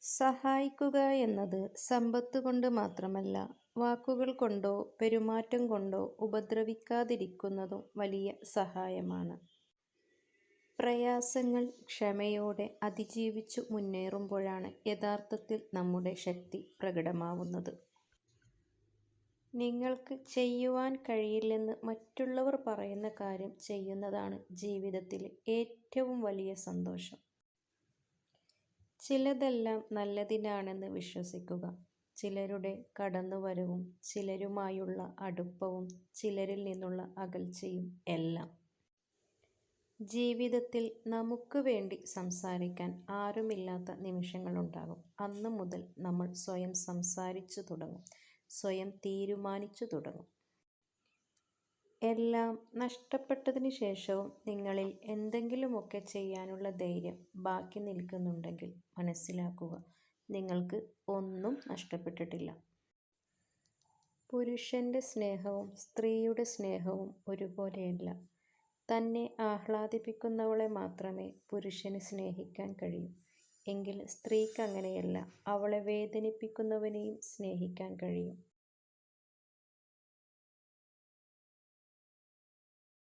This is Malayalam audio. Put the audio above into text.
സഹായിക്കുക എന്നത് സമ്പത്ത് കൊണ്ട് മാത്രമല്ല, വാക്കുകൾ കൊണ്ടോ പെരുമാറ്റം കൊണ്ടോ ഉപദ്രവിക്കാതിരിക്കുന്നതും വലിയ സഹായമാണ്. പ്രയാസങ്ങൾ ക്ഷമയോടെ അതിജീവിച്ചു മുന്നേറുമ്പോഴാണ് യഥാർത്ഥത്തിൽ നമ്മുടെ ശക്തി പ്രകടമാവുന്നത്. നിങ്ങൾക്ക് ചെയ്യുവാൻ കഴിയില്ലെന്ന് മറ്റുള്ളവർ പറയുന്ന കാര്യം ചെയ്യുന്നതാണ് ജീവിതത്തിലെ ഏറ്റവും വലിയ സന്തോഷം. ചിലതെല്ലാം നല്ലതിനാണെന്ന് വിശ്വസിക്കുക. ചിലരുടെ കടന്നുവരവും ചിലരുമായുള്ള അടുപ്പവും ചിലരിൽ നിന്നുള്ള അകൽച്ചയും എല്ലാം. ജീവിതത്തിൽ നമുക്ക് വേണ്ടി സംസാരിക്കാൻ ആരുമില്ലാത്ത നിമിഷങ്ങളുണ്ടാകും. അന്നു മുതൽ നമ്മൾ സ്വയം സംസാരിച്ചു തുടങ്ങും, സ്വയം തീരുമാനിച്ചു തുടങ്ങും. എല്ലാം നഷ്ടപ്പെട്ടതിനു ശേഷവും നിങ്ങളിൽ എന്തെങ്കിലുമൊക്കെ ചെയ്യാനുള്ള ധൈര്യം ബാക്കി നിൽക്കുന്നുണ്ടെങ്കിൽ മനസ്സിലാക്കുക, നിങ്ങൾക്ക് ഒന്നും നഷ്ടപ്പെട്ടിട്ടില്ല. പുരുഷന്റെ സ്നേഹവും സ്ത്രീയുടെ സ്നേഹവും ഒരുപോലെയല്ല. തന്നെ ആഹ്ലാദിപ്പിക്കുന്നവളെ മാത്രമേ പുരുഷന് സ്നേഹിക്കാൻ കഴിയൂ. എങ്കിൽ സ്ത്രീക്ക് അങ്ങനെയല്ല, അവളെ വേദനിപ്പിക്കുന്നവനെയും സ്നേഹിക്കാൻ കഴിയും.